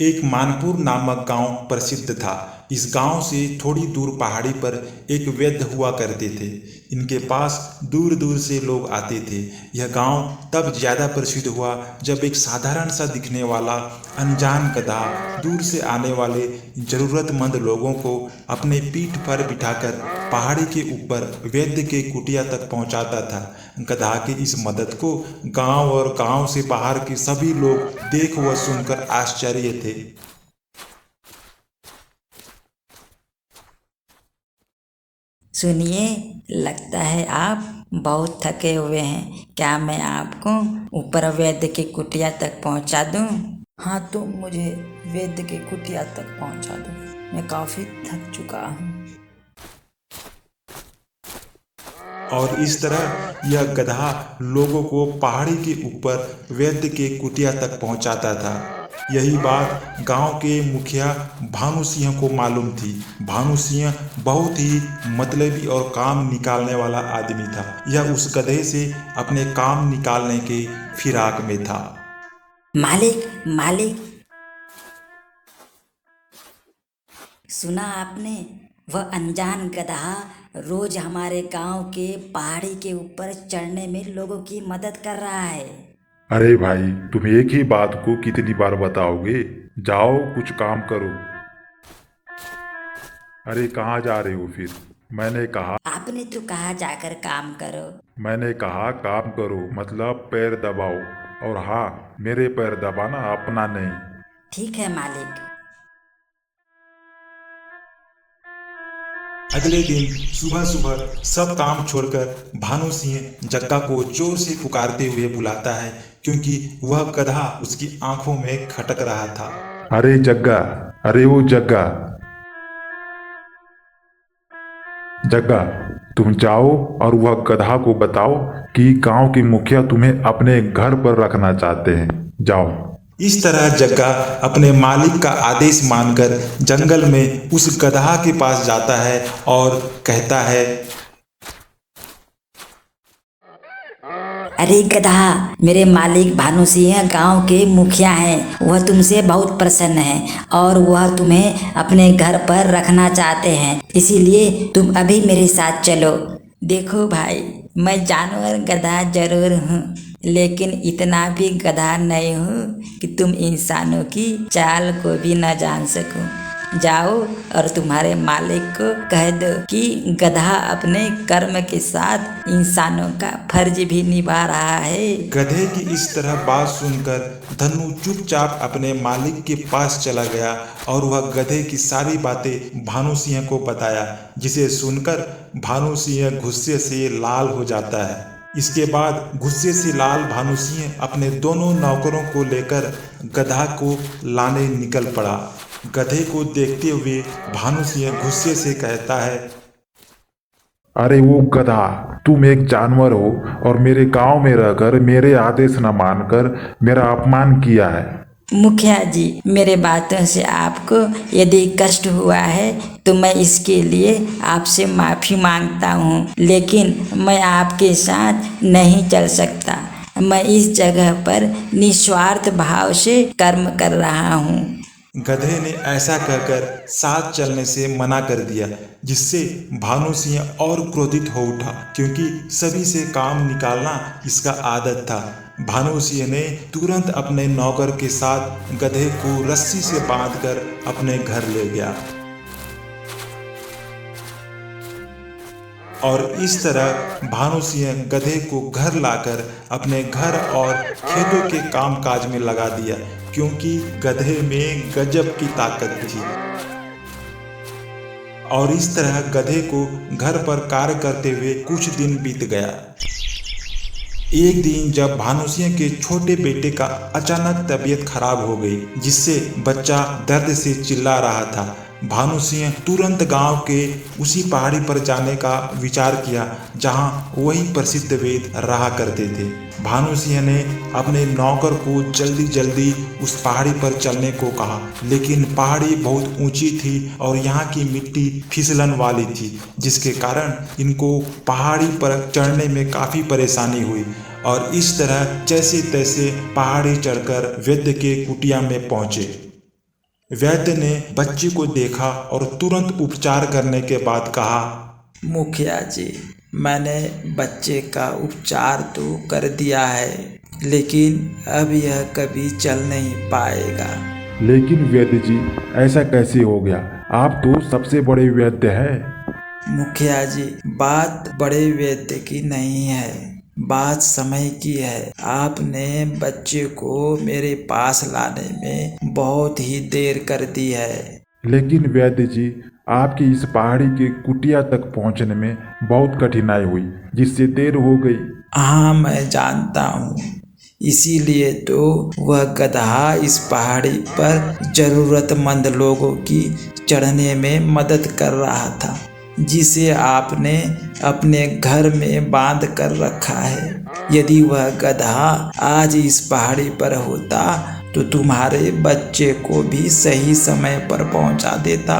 एक मानपुर नामक गांव प्रसिद्ध था। इस गांव से थोड़ी दूर पहाड़ी पर एक वैद्य हुआ करते थे। इनके पास दूर दूर से लोग आते थे। यह गांव तब ज़्यादा प्रसिद्ध हुआ जब एक साधारण सा दिखने वाला अनजान गधा दूर से आने वाले ज़रूरतमंद लोगों को अपने पीठ पर बिठाकर पहाड़ी के ऊपर वैद्य के कुटिया तक पहुंचाता था। गधा की इस मदद को गांव और गांव से बाहर के सभी लोग देख व सुनकर आश्चर्य थे। सुनिए, लगता है आप बहुत थके हुए हैं। क्या मैं आपको ऊपर वैद्य की कुटिया तक पहुंचा दूं? हाँ, तुम मुझे वैद्य की कुटिया तक पहुंचा दो। मैं काफी थक चुका हूँ। और इस तरह यह गधा लोगों को पहाड़ी के ऊपर वैद्य के कुटिया तक पहुंचाता था। यही बात गांव के मुखिया भानु सिंह को मालूम थी। भानु सिंह बहुत ही मतलबी और काम निकालने वाला आदमी था। यह उस गधे से अपने काम निकालने के फिराक में था। मालिक, मालिक, सुना आपने? वह अनजान गधा रोज हमारे गांव के पहाड़ी के ऊपर चढ़ने में लोगों की मदद कर रहा है। अरे भाई, तुम एक ही बात को कितनी बार बताओगे? जाओ कुछ काम करो। अरे कहाँ जा रहे हो फिर? आपने तो कहा जाकर काम करो। मैंने कहा काम करो मतलब पैर दबाओ। और हाँ, मेरे पैर दबाना, अपना नहीं। ठीक है मालिक। अगले दिन सुबह सुबह सब काम छोड़कर भानु सिंह जग्गा को जोर से पुकारते हुए बुलाता है, क्योंकि वह गधा उसकी आंखों में खटक रहा था। अरे जग्गा, अरे वो जग्गा, जग्गा, तुम जाओ और वह गधा को बताओ कि गांव के मुखिया तुम्हें अपने घर पर रखना चाहते हैं। जाओ। इस तरह जग्गा अपने मालिक का आदेश मानकर जंगल में उस गधा के पास जाता है और कहता है, अरे गधा, मेरे मालिक भानु सिंह गांव के मुखिया हैं। वह तुमसे बहुत प्रसन्न हैं और वह तुम्हें अपने घर पर रखना चाहते हैं। इसीलिए तुम अभी मेरे साथ चलो। देखो भाई, मैं जानवर गधा जरूर हूँ, लेकिन इतना भी गधा नहीं हूँ कि तुम इंसानों की चाल को भी न जान सको। जाओ और तुम्हारे मालिक को कह दो कि गधा अपने कर्म के साथ इंसानों का फर्ज भी निभा रहा है। गधे की इस तरह बात सुनकर धन्नू चुपचाप अपने मालिक के पास चला गया और वह गधे की सारी बातें भानु सिंह को बताया, जिसे सुनकर भानु सिंह गुस्से से लाल हो जाता है। इसके बाद गुस्से से लाल भानु सिंह अपने दोनों नौकरों को लेकर गधा को लाने निकल पड़ा। गधे को देखते हुए भानु सिंह गुस्से से कहता है, अरे वो गधा, तुम एक जानवर हो और मेरे गांव में रहकर मेरे आदेश न मानकर मेरा अपमान किया है। मुखिया जी, मेरे बातों से आपको यदि कष्ट हुआ है तो मैं इसके लिए आपसे माफ़ी मांगता हूँ, लेकिन मैं आपके साथ नहीं चल सकता। मैं इस जगह पर निस्वार्थ भाव से कर्म कर रहा हूँ। गधे ने ऐसा कहकर साथ चलने से मना कर दिया, जिससे भानु सिंह और क्रोधित हो उठा, क्योंकि सभी से काम निकालना इसका आदत था। भानु सिंह ने तुरंत अपने नौकर के साथ गधे को रस्सी से बांधकर अपने घर ले गया और इस तरह भानु सिंह गधे को घर लाकर अपने घर और खेतों के कामकाज में लगा दिया, क्योंकि गधे में गजब की ताकत थी। और इस तरह गधे को घर पर कार्य करते हुए कुछ दिन बीत गया। एक दिन जब भानु सिंह के छोटे बेटे का अचानक तबीयत खराब हो गई, जिससे बच्चा दर्द से चिल्ला रहा था, भानु सिंह तुरंत गांव के उसी पहाड़ी पर जाने का विचार किया जहां वही प्रसिद्ध वैद्य रहा करते थे। भानु सिंह ने अपने नौकर को जल्दी जल्दी उस पहाड़ी पर चलने को कहा, लेकिन पहाड़ी बहुत ऊंची थी और यहाँ की मिट्टी फिसलन वाली थी, जिसके कारण इनको पहाड़ी पर चढ़ने में काफ़ी परेशानी हुई। और इस तरह जैसे तैसे पहाड़ी चढ़कर वैद्य के कुटिया में पहुँचे। वैद्य ने बच्चे को देखा और तुरंत उपचार करने के बाद कहा, मुखिया जी, मैंने बच्चे का उपचार तो कर दिया है, लेकिन अब यह कभी चल नहीं पाएगा। लेकिन वैद्य जी, ऐसा कैसे हो गया? आप तो सबसे बड़े वैद्य हैं। मुखिया जी, बात बड़े वैद्य की नहीं है, बात समय की है। आपने बच्चे को मेरे पास लाने में बहुत ही देर कर दी है। लेकिन वैद्य जी, आपकी इस पहाड़ी के कुटिया तक पहुंचने में बहुत कठिनाई हुई, जिससे देर हो गई। हाँ, मैं जानता हूँ, इसीलिए तो वह गधा इस पहाड़ी पर जरूरतमंद लोगों की चढ़ने में मदद कर रहा था, जिसे आपने अपने घर में बांध कर रखा है। यदि वह गधा आज इस पहाड़ी पर होता तो तुम्हारे बच्चे को भी सही समय पर पहुंचा देता।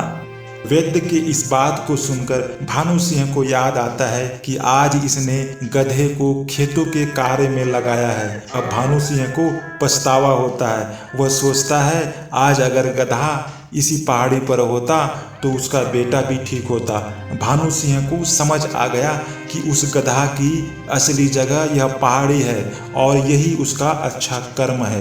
वैद्य की इस बात को सुनकर भानु सिंह को याद आता है कि आज इसने गधे को खेतों के कार्य में लगाया है। अब भानु सिंह को पछतावा होता है। वह सोचता है, आज अगर गधा इसी पहाड़ी पर होता तो उसका बेटा भी ठीक होता। भानु सिंह को समझ आ गया कि उस गधा की असली जगह यह पहाड़ी है और यही उसका अच्छा कर्म है।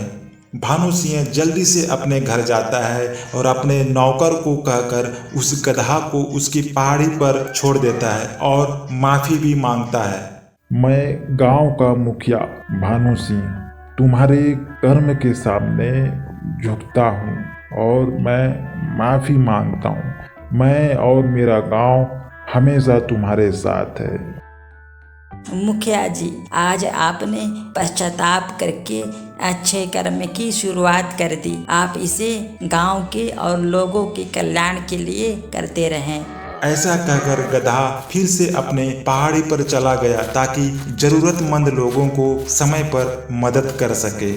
भानु सिंह जल्दी से अपने घर जाता है और अपने नौकर को कहकर उस गधा को उसकी पहाड़ी पर छोड़ देता है और माफी भी मांगता है। मैं गांव का मुखिया भानु सिंह तुम्हारे कर्म के सामने झुकता हूँ और मैं माफी मांगता हूँ। मैं और मेरा गांव हमेशा तुम्हारे साथ है। मुखिया जी, आज आपने पश्चाताप करके अच्छे कर्म की शुरुआत कर दी। आप इसे गांव के और लोगों के कल्याण के लिए करते रहें। ऐसा कहकर गधा फिर से अपने पहाड़ी पर चला गया ताकि जरूरतमंद लोगों को समय पर मदद कर सके।